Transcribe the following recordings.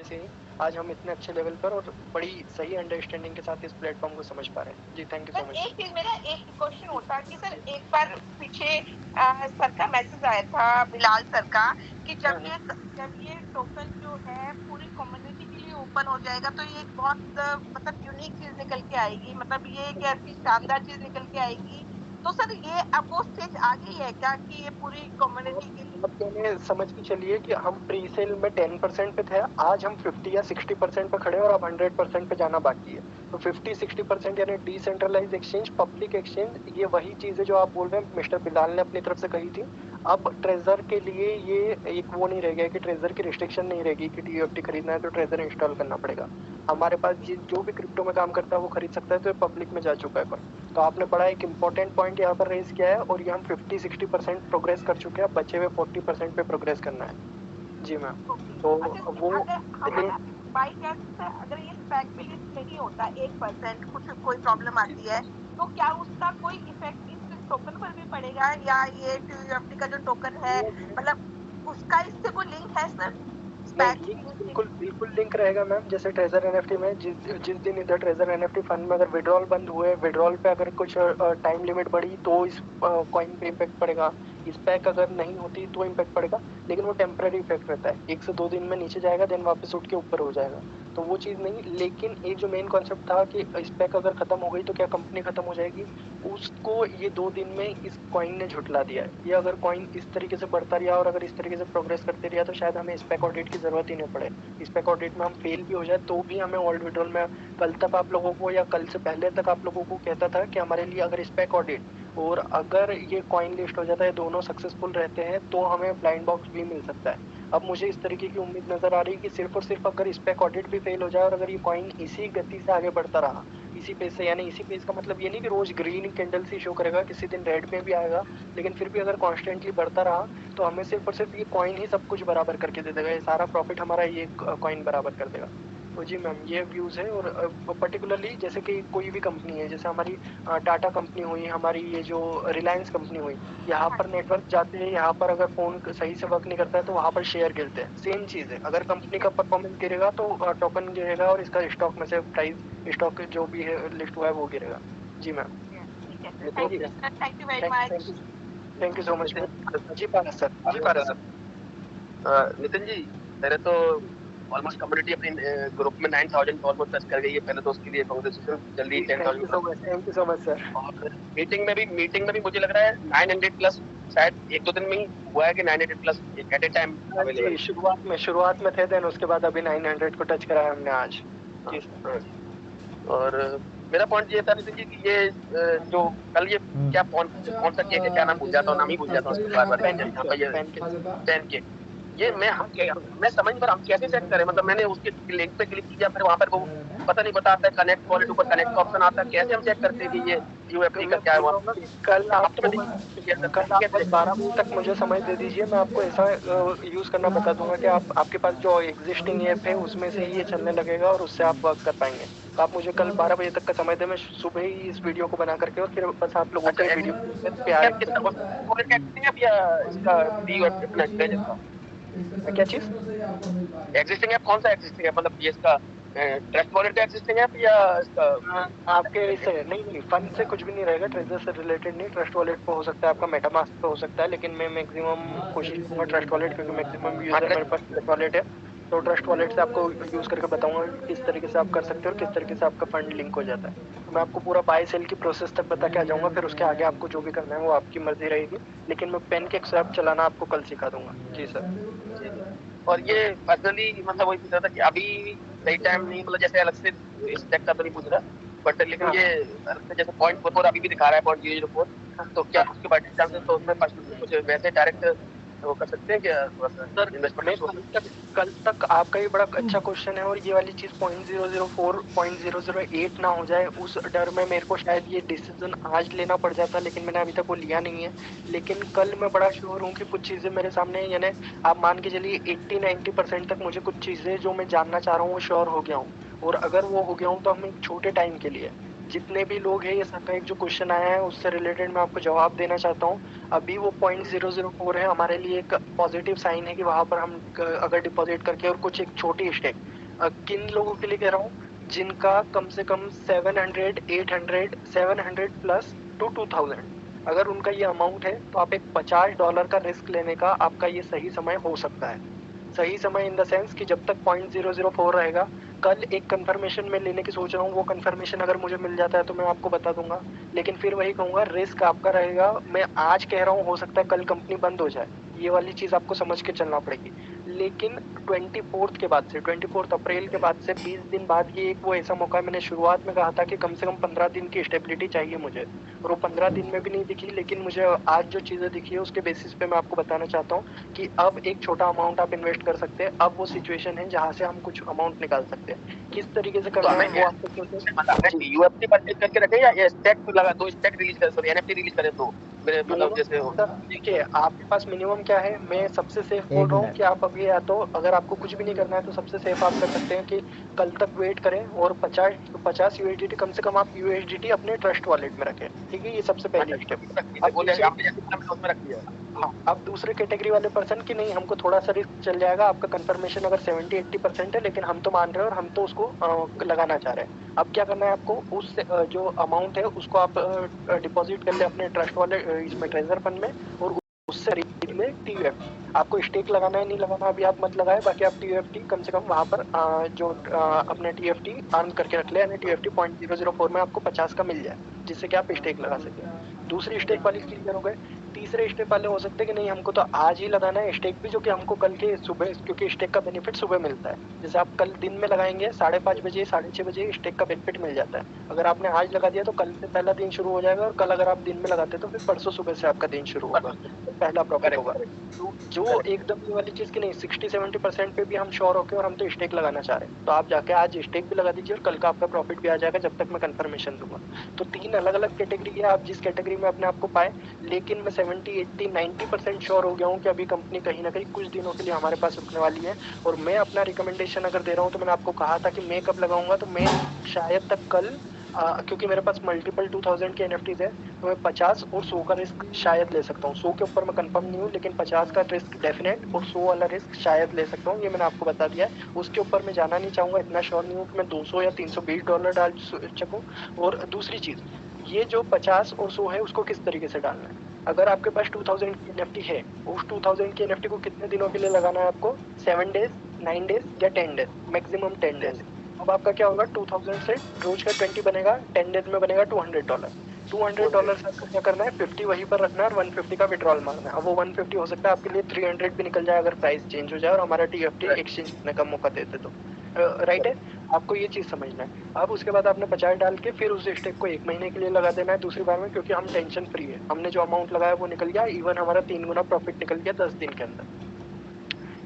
से ही आज हम इतने अच्छे लेवल पर और बड़ी सही अंडरस्टैंडिंग के साथ इस प्लेटफॉर्म को समझ पा रहे हैं। जी thank you so sir much. एक चीज, मेरा एक क्वेश्चन होता कि सर जी। एक बार पीछे सर का मैसेज आया था, बिलाल सर का, कि हाँ हाँ। जब ये टोकन जो है पूरी कम्युनिटी के लिए ओपन हो जाएगा तो ये एक बहुत मतलब यूनिक चीज निकल के आएगी, मतलब ये एक ऐसी शानदार चीज निकल के आएगी। तो सर ये अब वो स्टेज आ गई है क्या कि ये पूरी कम्युनिटी के लिए? आप यानी समझ के चलिए कि हम प्री सेल में 10% पे थे, आज हम 50 या 60% पे खड़े हैं और अब 100% पे जाना बाकी है। तो 50-60% यानी डिसेंट्रलाइज एक्सचेंज, पब्लिक एक्सचेंज, ये वही चीज है जो आप बोल रहे हैं, मिस्टर बिलाल ने अपनी तरफ से कही थी। अब ट्रेजर के लिए ये एक वो नहीं रह गया कि ट्रेजर की रिस्ट्रिक्शन नहीं रहेगी कि टीयूएफटी खरीदना है तो ट्रेजर इंस्टॉल करना पड़ेगा। हमारे पास जो भी क्रिप्टो में काम करता है वो खरीद सकता है, तो ये पब्लिक में जा चुका है कॉइन। तो आपने बड़ा एक इंपॉर्टेंट पॉइंट यहाँ पर रेज किया है और ये हम 50-60% प्रोग्रेस कर चुके हैं, अब बचे हुए 40% पे प्रोग्रेस करना है। जी मैम। ओके। तो अच्छा, वो अगर इन हमारा बाई चांस अगर ये स्पेक्युलेट नहीं होता, 1% कुछ कोई प्रॉब्लम आती है, तो क्या उसका कोई इफेक्ट इस टोकन पर भी पड़ेगा, या ये टीयूएफटी का जो टोकन है, मतलब उसका इससे कोई लिंक है सर? नहीं, स्पैक लिंक बिल्कुल बिल्कुल लिंक रहेगा मैम। जैसे ट्रेजर एनएफटी में जिस जिस दिन इधर ट्रेजर एनएफटी फंड में अगर विड्रॉल बंद हुए, विड्रॉल पे अगर कुछ टाइम लिमिट बढ़ी तो इस कॉइन पे इम्पेक्ट पड़ेगा। इस पैक अगर नहीं होती तो इम्पेक्ट पड़ेगा, लेकिन वो टेम्पररी इफेक्ट रहता है, 1 से 2 दिन में नीचे जाएगा, देन वापस उठ के ऊपर हो जाएगा। तो वो चीज नहीं, लेकिन एक जो मेन कॉन्सेप्ट था कि इस पैक अगर खत्म हो गई तो क्या कंपनी खत्म हो जाएगी, उसको ये 2 दिन में इस कॉइन ने झुठला दिया है। ये अगर कॉइन इस तरीके से बढ़ता रहा और अगर इस तरीके से प्रोग्रेस करते रहा तो शायद हमें स्पेक ऑडिट की जरूरत ही नहीं पड़े। स्पेक ऑडिट में हम फेल भी हो जाए तो भी हमें ओल्ड विड्रॉल में, कल तक आप लोगों को या कल से पहले तक आप लोगों को कहता था कि हमारे लिए अगर स्पेक ऑडिट और अगर ये कॉइन लिस्ट हो जाता है, दोनों सक्सेसफुल रहते हैं तो हमें ब्लाइंड बॉक्स भी मिल सकता है। अब मुझे इस तरीके की उम्मीद नजर आ रही है कि सिर्फ और सिर्फ अगर स्पेक ऑडिट भी फेल हो जाए और अगर ये कॉइन इसी गति से आगे बढ़ता रहा, इसी पेज से, यानी इसी पेज का मतलब ये नहीं कि रोज ग्रीन कैंडल सी शो करेगा, किसी दिन रेड में भी आएगा, लेकिन फिर भी अगर कॉन्स्टेंटली बढ़ता रहा तो हमें सिर्फ और सिर्फ ये कॉइन ही सब कुछ बराबर करके दे देगा, ये सारा प्रॉफिट हमारा ये कॉइन बराबर कर देगा। तो जी मैम ये व्यूज है। और पर्टिकुलरली जैसे कि कोई भी कंपनी है, जैसे हमारी टाटा कंपनी हुई, हमारी ये जो रिलायंस कंपनी हुई, यहाँ पर नेटवर्क जाते हैं, यहाँ पर अगर फोन सही से वर्क नहीं करता है तो वहां पर शेयर गिरते हैं। सेम चीज है, अगर कंपनी का परफॉर्मेंस गिरेगा तो टोकन गिरेगा और इसका स्टॉक में से प्राइस, स्टॉक जो भी है लिस्ट हुआ है वो गिरेगा। जी मैम। ठीक है सर, नितिन थैंक जी। You sir, thank you very thank much. You. Thank you so much Nitin ma'am. जी पारस सर। जी और पारस नितिन जी, पहले तो ऑलमोस्ट कम्युनिटी अपनी ग्रुप में 9000 ऑलमोस्ट टच कर गई है, पहले तो उसके लिए कांग्रेचुलेशन, जल्दी sir. Thank 10,000 you cross so much, करें। Thank you so much sir. और मीटिंग में भी मुझे लग रहा है 900 प्लस, शायद 1-2 दिन में ही हुआ है कि 900 प्लस एट ए टाइम हाँ अवेलेबल जी, है। शुरुआत में थे, देन उसके बाद अभी 900 को टच करा है हमने आज। हाँ, जी सर। हाँ जी। और मेरा पॉइंट ये था नितिन जी कि ये जो कल ये क्या कौन सा केक है, क्या नाम भूल जाता हूँ, नाम ही भूल जाता हूँ उसका बार बार, पैनकेक यहाँ सर, पर ये पैनकेक। पैन केक, ये मैं समझ पर हम कैसे सेट करें, मतलब मैंने उसके लिंक पे क्लिक किया, फिर वहां पर वो पता नहीं बताता है कनेक्ट वॉलेट, ऊपर कनेक्ट का ऑप्शन आता है, कैसे हम चेक करते हैं कि ये यूएफटी का मैं क्या है बोल रहा वहाँ हूँ ना पे? कि कल आप तो मैं आपको देखिए बस शेयर करते हैं, कल आप कैसे बस देख सकते 12 बजे तक मुझे समय दे दीजिए, मैं आपको ऐसा यूज करना बता दूंगा कि आप, आपके पास जो एग्जिस्टिंग ऐप है उसमें से ही ये चलने लगेगा और उससे आप वर्क कर पाएंगे। तो आप मुझे कल 12 बजे तक का समय दें, मैं सुबह ही इस वीडियो को बना करके और फिर बस आप लोगों अच्छा, को ये वीडियो पे आ रही इसका वॉलेट एक्टिंग है या इसका डी अपना ट्रेजर का है क्या चीज। एग्जिस्टिंग ऐप, कौन सा एग्जिस्टिंग है, मतलब ये इसका ट्रस्ट वॉलेट का एग्जिस्टिंग ऐप या इसका आपके इससे नहीं नहीं, फंड से कुछ भी नहीं रहेगा, ट्रेजर से रिलेटेड नहीं। ट्रस्ट वॉलेट पे हो सकता है, आपका मेटामास्क पे हो सकता है, लेकिन मैं मैक्सिमम कोशिश करूंगा ट्रस्ट वॉलेट, क्योंकि मैक्सिमम यूजर मेरे पास ट्रस्ट वॉलेट है। तो ट्रस्ट वॉलेट से आपको यूज करके बताऊंगा कि किस तरीके से आप कर सकते हो और किस तरीके से आपका फंड लिंक हो जाता है। तो मैं आपको पूरा बाय सेल की प्रोसेस तक बता के आ जाऊंगा, फिर उसके आगे आपको जो भी करना है वो आपकी मर्जी रहेगी, लेकिन मैं पेन के स्वैप चलाना आपको कल सिखा दूंगा। जी सर। जी जी। और ये पर्सनली मतलब वही पूछ रहा था कि अभी सही टाइम नहीं, मतलब जैसे अलग से इस टेक का तो नहीं पूछ रहा, बट लेकिन हाँ ये हाँ। अलग से जैसे 0.44 अभी भी दिखा रहा है, 0.004, तो क्या हाँ उसके बढ़ने चांसेस, तो उसमें पर्सनली कुछ वैसे डायरेक्ट वो कर सकते हैं क्या, थोड़ा सा सर, इन्वेस्टमेंट मैं सोच सकते हैं? कल तक आपका ये बड़ा अच्छा क्वेश्चन है, और ये वाली चीज 0.004 0.008 ना हो जाए उस डर में मेरे को शायद ये डिसीजन आज लेना पड़ जाता, लेकिन मैंने अभी तक वो लिया नहीं है। लेकिन कल मैं बड़ा श्योर हूँ कि कुछ चीजें मेरे सामने, यानी आप मान के चलिए 80-90% तक मुझे कुछ चीजें जो मैं जानना चाह रहा हूँ वो श्योर हो गया हूँ, और अगर वो हो गया हूँ तो हम एक छोटे टाइम के लिए, जितने भी लोग हैं, ये सबका एक जो क्वेश्चन आया है उससे रिलेटेड मैं आपको जवाब देना चाहता हूँ। अभी वो 0.004 है, हमारे लिए एक पॉजिटिव साइन है कि वहां पर हम अगर डिपॉजिट करके और कुछ एक छोटी स्टेक, किन लोगों के लिए कह रहा हूँ, जिनका कम से कम 700, 800, 700 प्लस टू 2000, अगर उनका ये अमाउंट है तो आप एक $50 का रिस्क लेने का आपका ये सही समय हो सकता है। सही समय इन द सेंस कि जब तक 0.004 रहेगा, कल एक कंफर्मेशन में लेने की सोच रहा हूँ, वो कंफर्मेशन अगर मुझे मिल जाता है तो मैं आपको बता दूंगा, लेकिन फिर वही कहूंगा रिस्क आपका रहेगा। मैं आज कह रहा हूँ, हो सकता है कल कंपनी बंद हो जाए, ये वाली चीज आपको समझ के चलना पड़ेगी। लेकिन 24 के बाद से, 24 अप्रैल के बाद से 20 दिन बाद ये एक वो ऐसा मौका है, मैंने शुरुआत में कहा था कि कम से कम 15 दिन की स्टेबिलिटी चाहिए मुझे, और वो 15 दिन में भी नहीं दिखी, लेकिन मुझे आज जो चीजें दिखी है उसके बेसिस पे मैं आपको बताना चाहता हूँ कि अब एक छोटा अमाउंट आप इन्वेस्ट कर सकते हैं। अब वो सिचुएशन है जहां से हम कुछ अमाउंट निकाल सकते हैं। किस तरीके से तो करना है हमें वो आपको मतलब यूएफटी परचेज करके रखें या ये स्टैक लगा दो, स्टैक रिलीज कर, सॉरी एनएफटी रिलीज करें तो मेरे मतलब जैसे हो। देखिए, आपके पास मिनिमम क्या है, मैं सबसे सेफ बोल रहा हूँ कि आप अभी, या तो अगर आपको कुछ भी नहीं करना है तो सबसे सेफ आप कर सकते हैं कि कल तक वेट करें और 50 यूएसडीटी कम से कम आप यूएसडीटी अपने ट्रस्ट वॉलेट में रखें। ठीक है, ये सबसे पहली स्टेप। अब बोले दूसरी, आपने जैसे बोला मैंने उसमें रख दिया। हाँ, अब दूसरे कैटेगरी वाले पर्सन की नहीं, हमको थोड़ा सा रिस्क चल जाएगा, आपका कंफर्मेशन अगर 70-80% है, लेकिन हम तो मान रहे हैं और हम तो उसको लगाना चाह रहे हैं। अब क्या करना है आपको, उस जो अमाउंट है उसको आप डिपॉजिट कर ले अपने ट्रस्ट वाले इसमें ट्रेजर फंड में, और उससे खरीद ले टीयूएफ। आपको स्टेक लगाना है नहीं लगाना अभी आप मत लगाए, बाकी आप टीयूएफटी कम से कम वहां पर जो अपने टीएफटी अर्न करके रख ले, यानी टीएफटी 0.004 में आपको 50 का मिल जाए, जिससे कि आप स्टेक लगा सके। दूसरी स्टेक वाली क्लियर हो गए। तीसरे स्टेप वाले हो सकते हैं कि नहीं हमको तो आज ही लगाना है स्टेक भी, जो कि हमको कल के सुबह, क्योंकि स्टेक का बेनिफिट सुबह मिलता है। जैसे आप कल दिन में लगाएंगे 5:30 बजे, 6:30 बजे स्टेक का बेनिफिट मिल जाता है। अगर आपने आज लगा दिया तो कल से पहला दिन शुरू हो जाएगा, और कल अगर आप दिन में लगाते तो फिर परसों सुबह से आपका दिन शुरू होगा, तो पहला प्रॉफिट होगा। तो जो एकदम ये वाली चीज की नहीं, 60-70% पे भी हम श्योर होके और हम तो स्टेक लगाना चाह रहे हैं, तो आप जाके आज स्टेक भी लगा दीजिए और कल का आपका प्रॉफिट भी आ जाएगा, जब तक मैं कंफर्मेशन दूंगा। तो 3 अलग अलग कैटेगरी है, आप जिस कैटेगरी में अपने आप को पाए। लेकिन मैं 70-80-90% श्योर हो गया हूँ कि अभी कंपनी कहीं ना कहीं कुछ दिनों के लिए हमारे पास रुकने वाली है। और मैं अपना रिकमेंडेशन अगर दे रहा हूँ, तो मैंने आपको कहा था कि मैं कब लगाऊंगा, तो मैं शायद तक कल, क्योंकि मेरे पास मल्टीपल 2000 के एनएफटीज है, तो मैं 50 और 100 का रिस्क शायद ले सकता हूँ। 100 के ऊपर मैं कंफर्म नहीं हूँ, लेकिन 50 का रिस्क डेफिनेट और 100 वाला रिस्क शायद ले सकता हूँ, ये मैंने आपको बता दिया है। उसके ऊपर मैं जाना नहीं चाहूंगा, इतना श्योर नहीं हूँ कि मैं 200 या $320 डाल सकूँ। और दूसरी चीज, ये जो 50 और 100 है उसको किस तरीके से डालना है। अगर आपके पास 2000 की एनएफटी है, उस 2000 की एनएफटी को कितने दिनों के लिए लगाना है आपको, 7 डेज, 9 डेज या 10 डेज, मैक्सिमम 10 डेज। अब आपका क्या होगा, 2000 से रोज का 20 बनेगा, 10 डेज में बनेगा $200। $200 से आपको क्या करना है, 50 वहीं पर रखना है और 150 का विड्रॉल मारना है। अब वो 150 हो सकता है आपके लिए 300 भी निकल जाए, अगर प्राइस चेंज हो जाए और हमारा टीएफटी एक्सचेंज करने का मौका देते तो। राइट है, आपको ये चीज समझना है। अब उसके बाद आपने 50 डाल के फिर उस स्टेक को 1 महीने के लिए लगा देना है दूसरी बार में, क्योंकि हम टेंशन फ्री है, हमने जो अमाउंट लगाया वो निकल गया, इवन हमारा 3 गुना प्रॉफिट निकल गया 10 दिन के अंदर।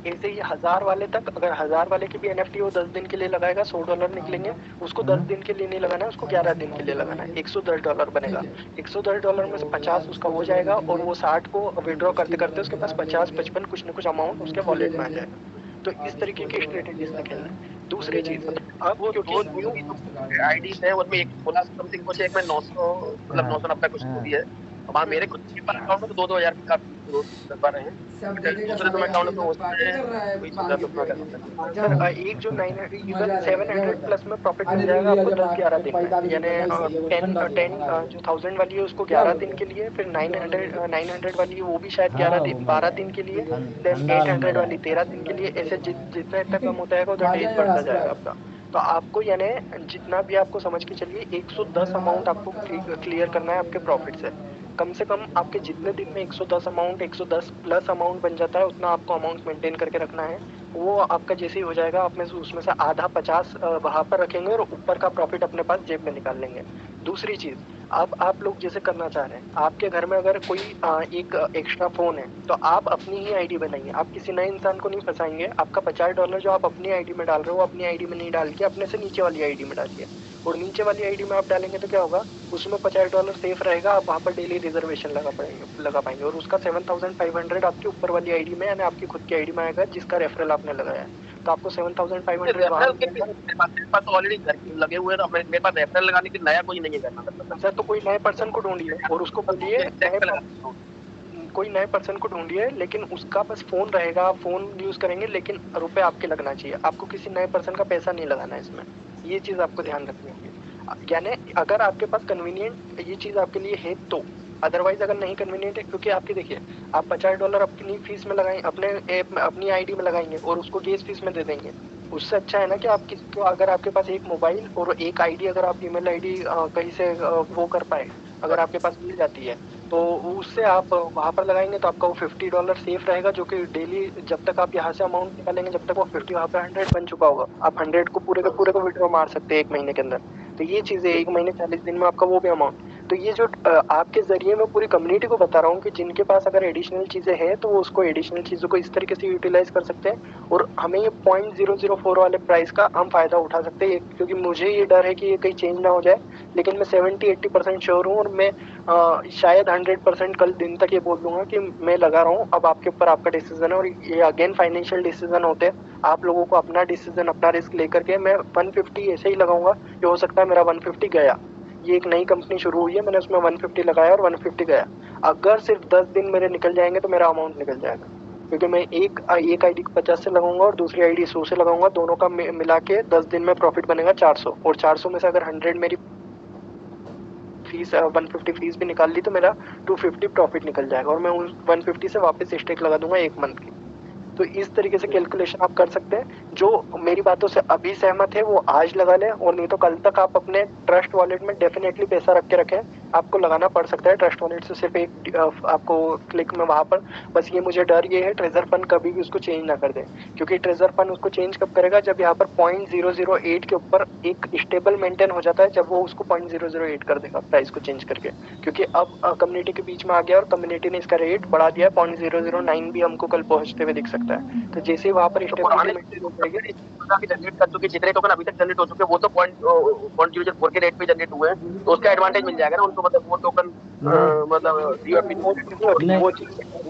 ऐसे ही 1000 वाले तक, अगर 1000 वाले की भी एनएफटी वो 10 दिन के लिए लगाएगा, $100 निकलेंगे, उसको 10 दिन के लिए नहीं लगाना है, उसको 11 दिन के लिए लगाना है, $110 बनेगा। $110 में से 50 उसका हो जाएगा, और वो 60 को विड्रॉ करते करते उसके पास 50-55 कुछ न कुछ अमाउंट उसके वॉलेट में आ जाएगा। तो इस तरीके की स्ट्रेटेजी से खेलना है। दूसरी चीज, अब वो क्योंकि दो न्यू आईडी है, उनमें एक बोला समथिंग कुछ, एक में 900 मतलब 990 कुछ भी है। अब मेरे खुद के पर अकाउंट में तो 2-2 हजार का ग्रोथ कर पा रहे हैं। दूसरे तो अकाउंट में उसमें कोई चीज सर, एक जो 900 इवन 700 प्लस में प्रॉफिट मिल जाएगा आपको 10-11 दिन में, यानी 10 जो 1000 वाली है उसको 11 दिन के लिए, फिर 900 वाली है वो भी शायद 12 दिन के लिए, देन 800 वाली 13 दिन के लिए। ऐसे जितना इतना कम होता है उधर डेज बढ़ता जाएगा आपका। तो आपको यानी जितना भी आपको समझ के चलिए 110 अमाउंट आपको क्लियर करना है आपके प्रॉफिट से। कम से कम आपके जितने दिन में 110 अमाउंट, 110 प्लस अमाउंट बन जाता है, उतना आपको अमाउंट मेंटेन करके रखना है। वो आपका जैसे ही हो जाएगा, आप में से उसमें से आधा 50 वहां पर रखेंगे और ऊपर का प्रॉफिट अपने पास जेब में निकाल लेंगे। दूसरी चीज, अब आप लोग जैसे करना चाह रहे हैं, आपके घर में अगर कोई एक एक्स्ट्रा फोन है, तो आप अपनी ही आईडी बनाइए, आप किसी नए इंसान को नहीं फंसाएंगे। आपका $50 जो आप अपनी आईडी में डाल रहे हो, अपनी आईडी में नहीं डाल के अपने से नीचे वाली आईडी में डालिए। और नीचे वाली आईडी में आप डालेंगे तो क्या होगा, उसमें $50 सेफ रहेगा, आप वहां पर डेली रिजर्वेशन लगा पाएंगे, और उसका 7500 आपकी ऊपर वाली आईडी में, यानी आपकी खुद की आईडी में आएगा, जिसका रेफरल आपने लगाया है। तो आपको 7500 वहाँ मेरे पास तो ऑलरेडी घर लगे हुए हैं, मेरे पास रेफरल लगाने के नया कोई नहीं है करना। सर तो कोई नए पर्सन को ढूंढिए और उसको बोलिए कोई नए पर्सन को ढूंढिए, लेकिन उसका बस फोन रहेगा, आप फोन यूज करेंगे, लेकिन रुपए आपके लगना चाहिए। आपको किसी नए पर्सन का पैसा नहीं लगाना है इसमें, ये चीज आपको ध्यान रखनी है। यानी अगर आपके पास कन्वीनियंट ये चीज आपके लिए है तो, अदरवाइज अगर नहीं कन्वीनियंट है, क्योंकि आपके देखिए आप $50 अपनी फीस में लगाएं, अपने ऐप में अपनी आईडी में लगाएंगे और उसको गैस फीस में दे देंगे। उससे अच्छा है ना कि आप किसी को, अगर आपके पास एक मोबाइल और एक आईडी, अगर आप ईमेल आईडी कहीं से वो कर पाए, अगर आपके पास मिल जाती है, तो उससे आप वहाँ पर लगाएंगे तो आपका वो $50 सेफ रहेगा, जो कि डेली जब तक आप यहाँ से अमाउंट निकालेंगे, जब तक वो 50 वहाँ पे 100 बन चुका होगा, आप 100 को पूरे को विड्रॉ मार सकते हैं 1 महीने के अंदर। तो ये चीज़ है, 1 महीने 40 दिन में आपका वो भी अमाउंट। तो ये जो आपके जरिए मैं पूरी कम्युनिटी को बता रहा हूँ कि जिनके पास अगर एडिशनल चीज़ें हैं तो वो उसको एडिशनल चीज़ों को इस तरीके से यूटिलाइज कर सकते हैं और हमें ये 0.004 वाले प्राइस का हम फायदा उठा सकते हैं, क्योंकि मुझे ये डर है कि ये कहीं चेंज ना हो जाए। लेकिन मैं 70-80% श्योर हूँ और मैं शायद 100% कल दिन तक ये बोल दूंगा कि मैं लगा रहा हूँ। अब आपके ऊपर आपका डिसीजन है और ये अगेन फाइनेंशियल डिसीजन होते हैं, आप लोगों को अपना डिसीजन, अपना रिस्क लेकर के मैं 150 ऐसे ही लगाऊंगा कि हो सकता है मेरा 150 गया। ये एक नई कंपनी शुरू हुई है, मैंने उसमें 150 लगाया और 150 गया। अगर सिर्फ 10 दिन मेरे निकल जाएंगे तो मेरा अमाउंट निकल जाएगा, क्योंकि मैं एक आईडी को 50 से लगाऊंगा और दूसरी आईडी 100 से लगाऊंगा, दोनों का मिला के 10 दिन में प्रॉफिट बनेगा 400, और 400 में से अगर 100 मेरी फीस 150 फीस भी निकाल ली तो मेरा 250 प्रॉफिट निकल जाएगा और मैं उस 150 से वापस स्टेक लगा दूंगा 1 मंथ की। तो इस तरीके से कैलकुलेशन आप कर सकते हैं। जो मेरी बातों से अभी सहमत है वो आज लगा लें, और नहीं तो कल तक आप अपने ट्रस्ट वॉलेट में डेफिनेटली पैसा रख के रखें। आपको लगाना पड़ सकता है ट्रस्ट वॉलेट से सिर्फ एक आपको क्लिक में वहां पर। बस ये मुझे डर ये है ट्रेजर फंड कभी भी उसको चेंज ना कर दे, क्योंकि ट्रेजर फंड उसको चेंज कब करेगा जब यहाँ पर 0.008 के ऊपर एक स्टेबल मेंटेन हो जाता है, जब वो उसको 0.008 कर देगा प्राइस को चेंज करके। क्योंकि अब कम्युनिटी के बीच में आ गया और कम्युनिटी ने इसका रेट बढ़ा दिया है, 0.009 भी हमको कल पहुंचते हुए दिख सकता है। तो जैसे ही वहां पर स्टेबिलिटी मेंटेन हो जाएगी, जनरेट कर चुके जितने टोकन अभी तक जनरेट हो चुके वो तो 0.004 के रेट पे जनरेट हुए हैं, तो उसका एडवांटेज मिल जाएगा ना उनको, मतलब वो टोकन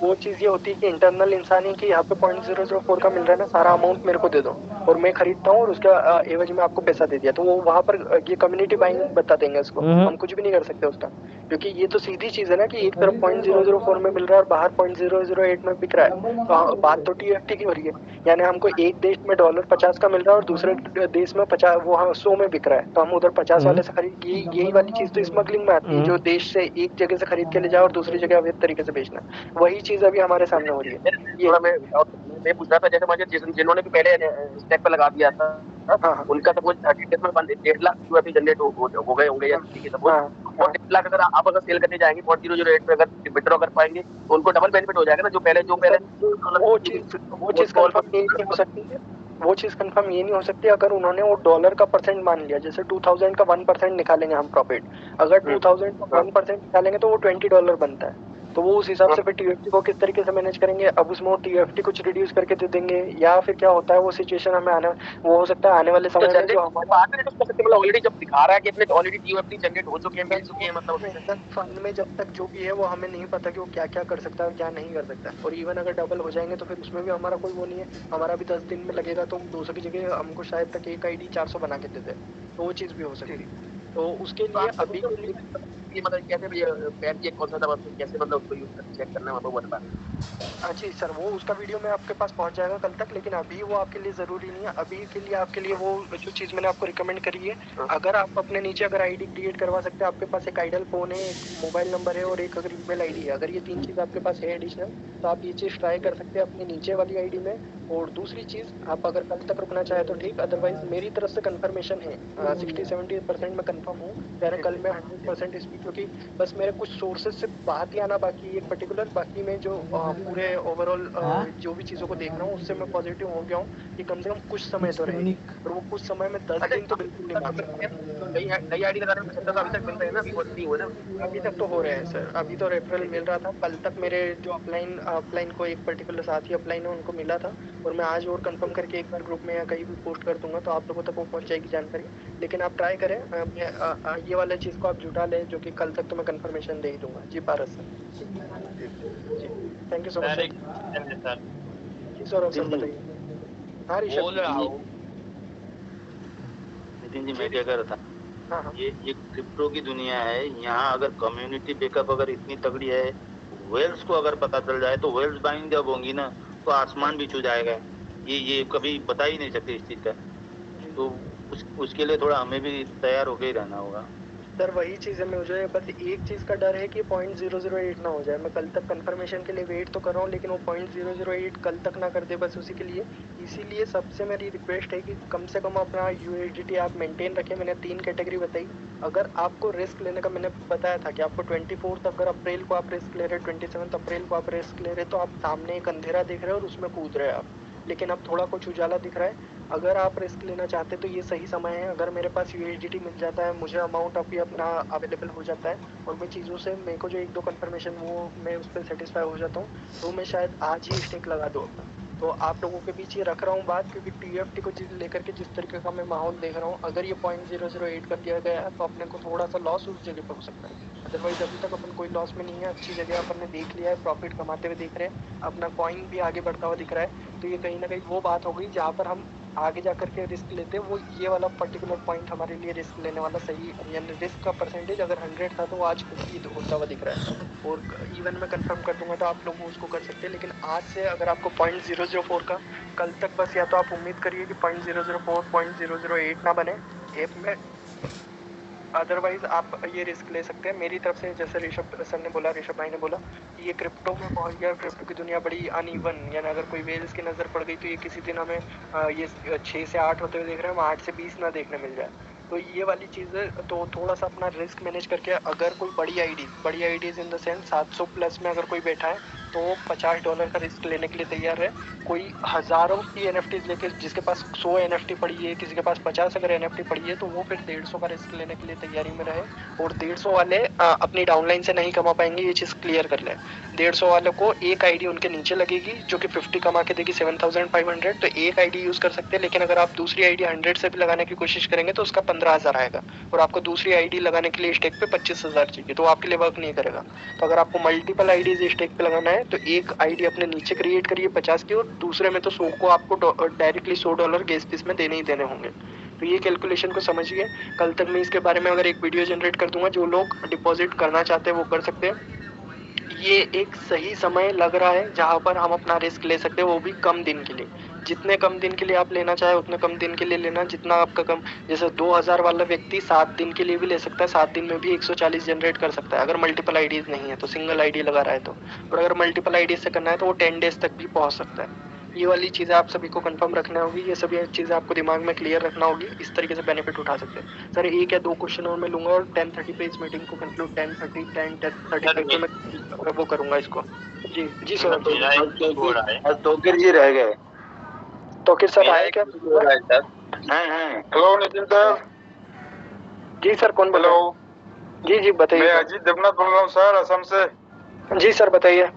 वो चीज ये होती है कि इंटरनल इंसान ही कि यहाँ पे 0.004 का मिल रहा है ना, सारा अमाउंट मेरे को दे दो और मैं खरीदता हूँ और उसका एवज में आपको पैसा दे दिया, तो वो वहाँ पर ये कम्युनिटी बाइंग बता देंगे उसको, हम कुछ भी नहीं कर सकते उसका, क्योंकि ये तो सीधी चीज है ना कि एक तरफ 0.004 में मिल रहा है और बाहर 0.008 में बिक रहा है। तो बात तो TFT की हो रही है, यानी हमको एक देश में $50 का मिल रहा है और दूसरे देश में 50 वो 100 में बिक रहा है, तो हम उधर 50 वाले से खरीद, यही वाली चीज तो स्मगलिंग में आती है, जो देश से एक जगह से खरीद के ले जाए और दूसरी जगह अवैध तरीके से बेचना। वही चीज अभी हमारे सामने हो रही है। ये मैं पूछ रहा था, जैसे मुझे जिन्होंने भी पहले स्टेक पे लगा दिया था, उनका सब कुछ 1.5 लाख USD जनरेट हो गए होंगे या किसी के सब कुछ, और 1.5 लाख अगर आप सेल करने जाएंगे 0.008 पे अगर विड्रॉ कर पाएंगे तो उनको डबल बेनिफिट हो जाएगा ना। जो पहले वो चीज कंफर्म नहीं हो सकती है, वो चीज कंफर्म ये नहीं हो सकती अगर उन्होंने वो डॉलर का परसेंट मान लिया। जैसे 2000 का 1% निकालेंगे हम प्रॉफिट, अगर 2000 का 1% निकालेंगे तो वो $20 बनता है, तो वो उस हिसाब से फिर TFT को किस तरीके से मैनेज करेंगे। अब उसमें TFT कुछ रिड्यूस करके दे देंगे, या फिर क्या होता है वो सिचुएशन हमें वो हो सकता है आने वाले समय में जो हमारे ऑलरेडी जब दिखा रहा है कि अपने ऑलरेडी TFT जनरेट हो चुके हैं, मिल चुके हैं, मतलब फंड में जब तक जो भी है वो हमें नहीं पता कि वो क्या क्या कर सकता है और क्या नहीं कर सकता, और इवन अगर डबल हो जाएंगे तो फिर उसमें भी हमारा कोई वो नहीं है, हमारा भी 10 दिन में लगेगा तो 200 की जगह हमको शायद तक एक ID 400 बना के दे दे, तो वो चीज भी हो सकती है। तो उसके लिए अभी ये मतलब कैसे पैर की कौन सा दवा कैसे मतलब उसको यूज करके चेक करना है वो बता। हाँ जी सर, वो उसका वीडियो में आपके पास पहुंच जाएगा कल तक, लेकिन अभी वो आपके लिए जरूरी नहीं है। अभी के लिए आपके लिए वो जो चीज मैंने आपको रिकमेंड करी है, अगर आप अपने नीचे अगर ID क्रिएट करवा सकते हैं, आपके पास एक आइडल फोन है, एक मोबाइल नंबर है और एक अगर ईमेल ID है, अगर ये 3 चीज आपके पास है एडिशनल, तो आप ये चीज ट्राई कर सकते हैं अपने नीचे वाली ID में। और दूसरी चीज, आप अगर कल तक रुकना चाहे तो ठीक, अदरवाइज मेरी तरफ से कंफर्मेशन है 60-70% में कंफर्म हूँ, यानी कल मैं 100% इसकी, क्योंकि बस मेरे कुछ सोर्सेज से बात ही आना बाकी है पर्टिकुलर, बाकी में जो पूरे ओवरऑल जो भी चीजों को देख रहा हूँ उससे मैं पॉजिटिव हो गया हूँ कि कम से कम कुछ समय तो रहेगी, और वो कुछ समय में 10 दिन तो बिल्कुल नहीं मान सकता। नई ID लगाने में अभी तक मिल रहे हैं ना, अभी नहीं हुए ना, अभी तक तो हो रहे हैं सर, अभी तो रेफरल मिल रहा था। कल तक मेरे जो अपलाइन को एक पर्टिकुलर साथी अपलाइन है उनको मिला था, और मैं आज और कंफर्म करके एक बार ग्रुप में या कहीं भी पोस्ट कर दूंगा तो आप लोगों तक वो पहुंच जाएगी जानकारी। लेकिन आप ट्राई करें, ये वाले चीज को आप जुटा लें, जो कि कल तक तो मैं कंफर्मेशन दे ही दूंगा। जी पारस सर, जी thank you so much sir. जी सर, बताइए। हाँ ऋषभ बोल रहा हूँ नितिन जी, मैं क्या कह रहा था, हाँ हाँ ये क्रिप्टो की दुनिया है। यहाँ अगर कम्युनिटी बैकअप अगर इतनी तगड़ी है, वेल्स को अगर पता चल जाए तो वेल्स बाइंग जब होंगी ना तो आसमान भी छू जाएगा। ये कभी बता ही नहीं सकते इस चीज का। जी। तो उसके लिए थोड़ा हमें भी तैयार होके ही रहना होगा। सर वही चीज़ है, मुझे बस एक चीज़ का डर है कि 0.008 ना हो जाए। मैं कल तक कंफर्मेशन के लिए वेट तो कर रहा हूँ, लेकिन वो 0.008 कल तक ना कर दे, बस उसी के लिए। इसीलिए सबसे मेरी रिक्वेस्ट है कि कम से कम अपना USDT आप मेंटेन रखें। मैंने 3 कैटेगरी बताई। अगर आपको रिस्क लेने का, मैंने बताया था कि आपको 24 अगर अप्रैल को आप रिस्क ले रहे, 27 अप्रैल को आप रिस्क ले रहे, तो आप सामने एक अंधेरा देख रहे हो और उसमें कूद रहे हैं आप, लेकिन अब थोड़ा कुछ उजाला दिख रहा है। अगर आप रिस्क लेना चाहते तो ये सही समय है। अगर मेरे पास USDT मिल जाता है, मुझे अमाउंट अभी अपना अवेलेबल हो जाता है, और मैं चीज़ों से, मेरे को जो 1-2 कंफर्मेशन वो मैं उस पर सेटिस्फाई हो जाता हूँ, तो मैं शायद आज ही स्टेक लगा दूँ अपना। तो आप लोगों के बीच ये रख रहा हूँ बात, क्योंकि TFT को लेकर के जिस तरीके का मैं माहौल देख रहा हूँ, अगर ये 0.008 कर दिया गया है तो अपने को थोड़ा सा लॉस उस जगह पे हो सकता है। अदरवाइज अभी तक अपन कोई लॉस में नहीं है, अच्छी जगह अपन ने देख लिया है, प्रॉफिट कमाते हुए देख रहे हैं, अपना कॉइन भी आगे बढ़ता हुआ दिख रहा है। तो ये कहीं ना कहीं वो बात हो गई जहाँ पर हम आगे जाकर के रिस्क लेते हैं। वो ये वाला पर्टिकुलर पॉइंट हमारे लिए रिस्क लेने वाला सही, यानी रिस्क का परसेंटेज अगर 100 था तो वो आज 50 होता हुआ दिख रहा है। और इवन मैं कंफर्म कर दूंगा तो आप लोग उसको कर सकते हैं, लेकिन आज से अगर आपको 0.004 का, कल तक बस या तो आप उम्मीद करिए कि 0.004 0.008 ना बने ऐप में, अदरवाइज आप ये रिस्क ले सकते हैं मेरी तरफ से। जैसे ऋषभ सर ने बोला, ऋषभ भाई ने बोला कि ये क्रिप्टो में पहुंच गया, क्रिप्टो की दुनिया बड़ी अनइवन, यानी अगर कोई वेल्स की नज़र पड़ गई तो ये किसी दिन हमें ये 6 से 8 होते हुए देख रहे हैं, हम 8 से 20 ना देखने मिल जाए। तो ये वाली चीज़ें, तो थोड़ा सा अपना रिस्क मैनेज करके, अगर कोई बड़ी IDs in the sense 700 plus में अगर कोई बैठा है तो $50 का रिस्क लेने के लिए तैयार है। कोई हज़ारों की NFTs लेके, जिसके पास 100 NFT पड़ी है, किसी के पास 50 अगर NFT पड़ी है, तो वो फिर 150 का रिस्क लेने के लिए तैयारी में रहे। और 150 वाले अपनी डाउनलाइन से नहीं कमा पाएंगे, ये चीज़ क्लियर कर लें। 150 वालों को एक आईडी उनके नीचे लगेगी जो कि 50 कमा के देगी 7500, तो एक आईडी यूज़ कर सकते हैं। लेकिन अगर आप दूसरी आईडी 100 से भी लगाने की कोशिश करेंगे तो उसका 15,000 आएगा, और आपको दूसरी आईडी लगाने के लिए स्टेक पे 25,000 चाहिए, तो आपके लिए वर्क नहीं करेगा। तो अगर आपको मल्टीपल आईडीज स्टेक पे लगाना है तो एक आईडी अपने नीचे क्रिएट करिए 50 की, और दूसरे में तो 100 को आपको डायरेक्टली $100 गैस फीस में देने ही देने होंगे। तो ये कैलकुलेशन को समझिए। कल तक मैं इसके बारे में अगर एक वीडियो जनरेट कर दूंगा, जो लोग डिपॉजिट करना चाहते हैं वो कर सकते हैं। ये एक सही समय लग रहा है जहाँ पर हम अपना रिस्क ले सकते हैं, वो भी कम दिन के लिए। जितने कम दिन के लिए आप लेना चाहे उतने कम दिन के लिए लेना, जितना आपका कम। जैसे 2000 वाला व्यक्ति 7 दिन के लिए भी ले सकता है, 7 दिन में भी 140 जनरेट कर सकता है, अगर मल्टीपल आईडीज नहीं है तो, सिंगल आईडी लगा रहा है तो। और अगर मल्टीपल आईडीज से करना है तो वो 10 डेज तक भी पहुंच सकता है। ये वाली चीज़ें आप सभी को कंफर्म रखना होगी, ये सभी चीज़ें आपको दिमाग में क्लियर रखना होगी, इस तरीके से बेनिफिट उठा सकते हैं। सर 1 या 2 क्वेश्चन और मैं लूंगा और 10:30 पे इस मीटिंग को कंक्लूड, 10:35 पे मैं वो करूंगा इसको। जी जी सर। तोकिर जी रह गए। तोकिर सर आए क्या? Hello Nitin sir. जी सर, कौन बोल रहे हैं? जी जी बताइए। मैं अजीत देवनाथ बोल रहा हूँ सर, असम से। जी सर बताइए।